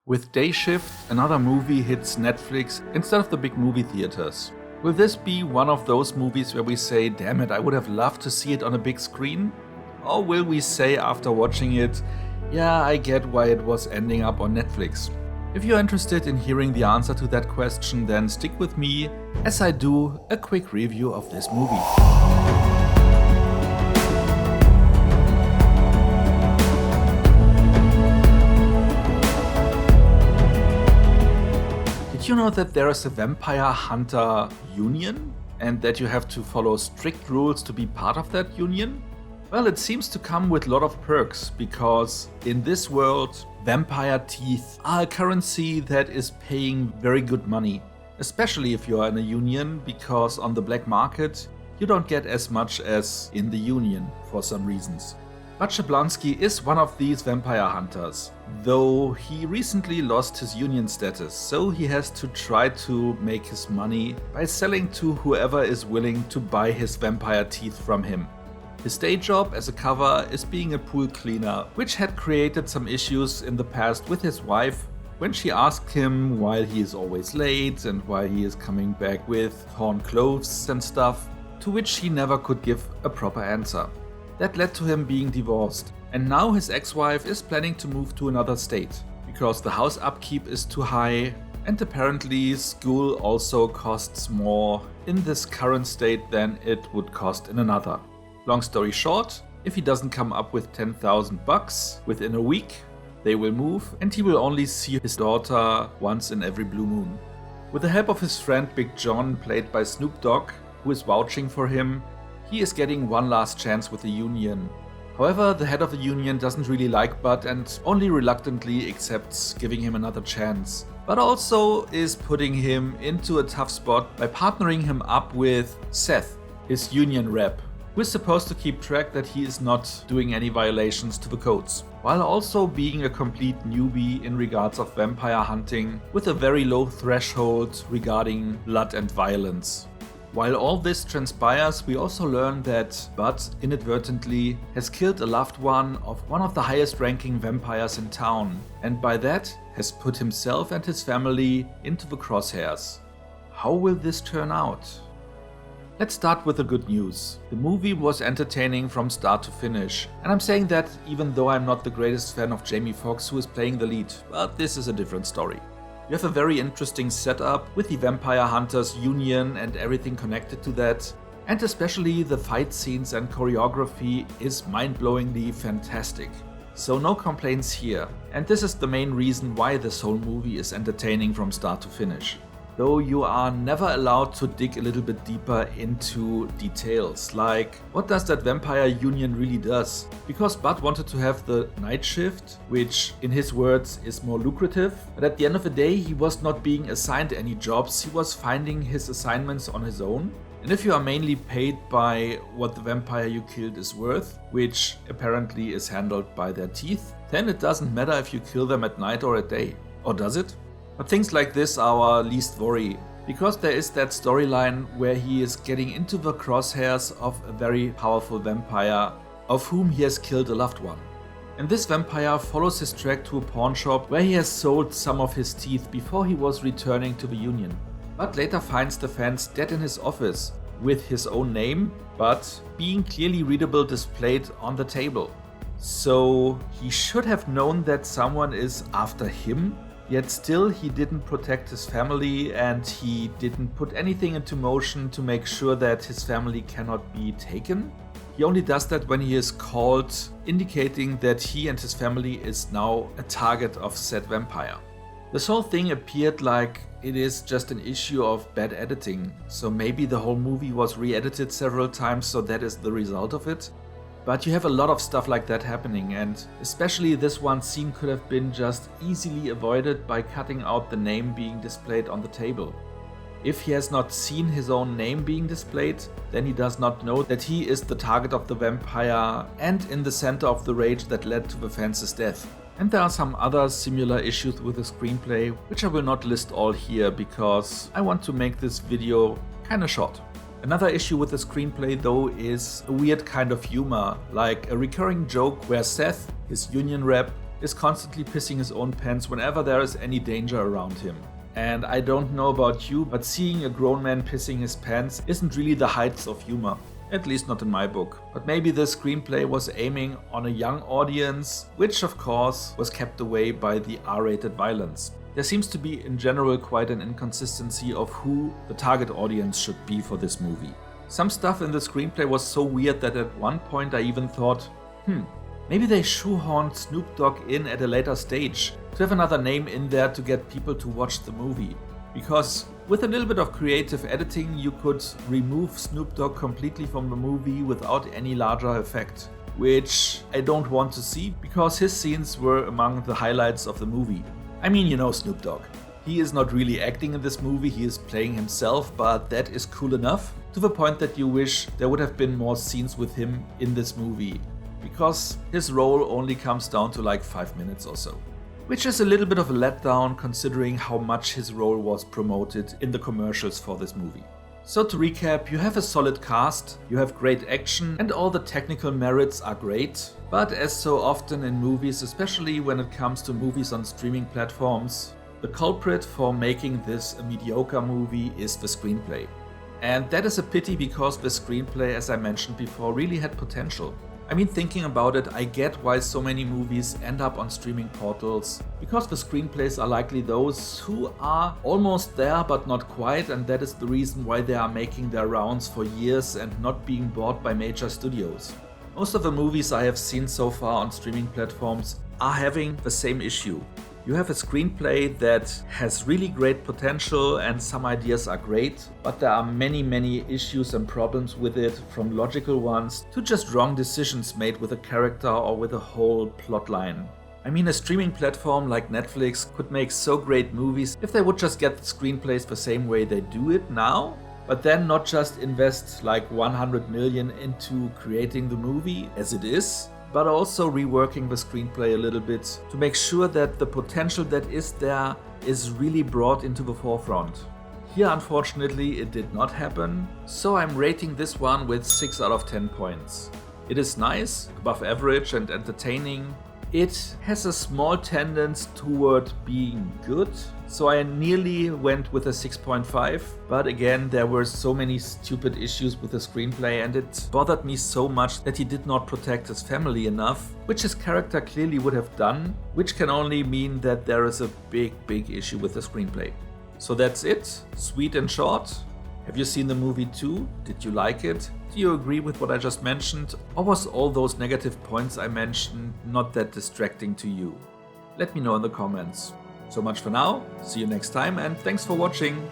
With Day Shift, another movie hits Netflix instead of the big movie theaters. Will this be one of those movies where we say, damn it, I would have loved to see it on a big screen? Or will we say after watching it, yeah, I get why it was ending up on Netflix? If you're interested in hearing the answer to that question, then stick with me as I do a quick review of this movie. Did you know that there is a vampire hunter union and that you have to follow strict rules to be part of that union? Well, it seems to come with a lot of perks because in this world, vampire teeth are a currency that is paying very good money, especially if you are in a union, because on the black market you don't get as much as in the union for some reasons. But Jablonski is one of these vampire hunters, though he recently lost his union status, so he has to try to make his money by selling to whoever is willing to buy his vampire teeth from him. His day job as a cover is being a pool cleaner, which had created some issues in the past with his wife when she asked him why he is always late and why he is coming back with torn clothes and stuff, to which he never could give a proper answer. That led to him being divorced, and now his ex-wife is planning to move to another state, because the house upkeep is too high, and apparently school also costs more in this current state than it would cost in another. Long story short, if he doesn't come up with $10,000 within a week, they will move and he will only see his daughter once in every blue moon. With the help of his friend Big John, played by Snoop Dogg, who is vouching for him, he is getting one last chance with the union. However, the head of the union doesn't really like Bud and only reluctantly accepts giving him another chance, but also is putting him into a tough spot by partnering him up with Seth, his union rep, who is supposed to keep track that he is not doing any violations to the codes, while also being a complete newbie in regards of vampire hunting with a very low threshold regarding blood and violence. While all this transpires, we also learn that Bud inadvertently has killed a loved one of one of the highest ranking vampires in town, and by that has put himself and his family into the crosshairs. How will this turn out? Let's start with the good news. The movie was entertaining from start to finish, and I'm saying that even though I'm not the greatest fan of Jamie Foxx, who is playing the lead, but this is a different story. You have a very interesting setup with the Vampire Hunters Union and everything connected to that, and especially the fight scenes and choreography is mind-blowingly fantastic. So no complaints here, and this is the main reason why this whole movie is entertaining from start to finish. Though you are never allowed to dig a little bit deeper into details, like what does that vampire union really does? Because Bud wanted to have the night shift, which in his words is more lucrative, but at the end of the day he was not being assigned any jobs, he was finding his assignments on his own. And if you are mainly paid by what the vampire you killed is worth, which apparently is handled by their teeth, then it doesn't matter if you kill them at night or at day. Or does it? But things like this are our least worry, because there is that storyline where he is getting into the crosshairs of a very powerful vampire of whom he has killed a loved one. And this vampire follows his track to a pawn shop where he has sold some of his teeth before he was returning to the union, but later finds the fans dead in his office with his own name, but being clearly readable displayed on the table. So he should have known that someone is after him. Yet still he didn't protect his family and he didn't put anything into motion to make sure that his family cannot be taken. He only does that when he is called, indicating that he and his family is now a target of said vampire. This whole thing appeared like it is just an issue of bad editing, so maybe the whole movie was re-edited several times, so that is the result of it. But you have a lot of stuff like that happening, and especially this one scene could have been just easily avoided by cutting out the name being displayed on the table. If he has not seen his own name being displayed, then he does not know that he is the target of the vampire and in the center of the rage that led to the fans' death. And there are some other similar issues with the screenplay, which I will not list all here because I want to make this video kinda short. Another issue with the screenplay though is a weird kind of humor, like a recurring joke where Seth, his union rep, is constantly pissing his own pants whenever there is any danger around him. And I don't know about you, but seeing a grown man pissing his pants isn't really the heights of humor. At least not in my book. But maybe the screenplay was aiming on a young audience, which of course was kept away by the R-rated violence. There seems to be in general quite an inconsistency of who the target audience should be for this movie. Some stuff in the screenplay was so weird that at one point I even thought, maybe they shoehorned Snoop Dogg in at a later stage to have another name in there to get people to watch the movie. Because with a little bit of creative editing, you could remove Snoop Dogg completely from the movie without any larger effect, which I don't want to see because his scenes were among the highlights of the movie. I mean, you know Snoop Dogg. He is not really acting in this movie, he is playing himself, but that is cool enough to the point that you wish there would have been more scenes with him in this movie, because his role only comes down to like 5 minutes or so. Which is a little bit of a letdown considering how much his role was promoted in the commercials for this movie. So to recap, you have a solid cast, you have great action, and all the technical merits are great. But as so often in movies, especially when it comes to movies on streaming platforms, the culprit for making this a mediocre movie is the screenplay. And that is a pity because the screenplay, as I mentioned before, really had potential. I mean, thinking about it, I get why so many movies end up on streaming portals, because the screenplays are likely those who are almost there but not quite, and that is the reason why they are making their rounds for years and not being bought by major studios. Most of the movies I have seen so far on streaming platforms are having the same issue. You have a screenplay that has really great potential and some ideas are great, but there are many issues and problems with it, from logical ones to just wrong decisions made with a character or with a whole plot line. I mean, a streaming platform like Netflix could make so great movies if they would just get the screenplays the same way they do it now, but then not just invest like 100 million into creating the movie as it is, but also reworking the screenplay a little bit to make sure that the potential that is there is really brought into the forefront. Here, unfortunately, it did not happen, so I'm rating this one with 6 out of 10 points. It is nice, above average and entertaining. It has a small tendency toward being good, so I nearly went with a 6.5, but again there were so many stupid issues with the screenplay and it bothered me so much that he did not protect his family enough, which his character clearly would have done, which can only mean that there is a big issue with the screenplay. So that's it, sweet and short. Have you seen the movie too? Did you like it? Do you agree with what I just mentioned? Or was all those negative points I mentioned not that distracting to you? Let me know in the comments. So much for now, see you next time and thanks for watching!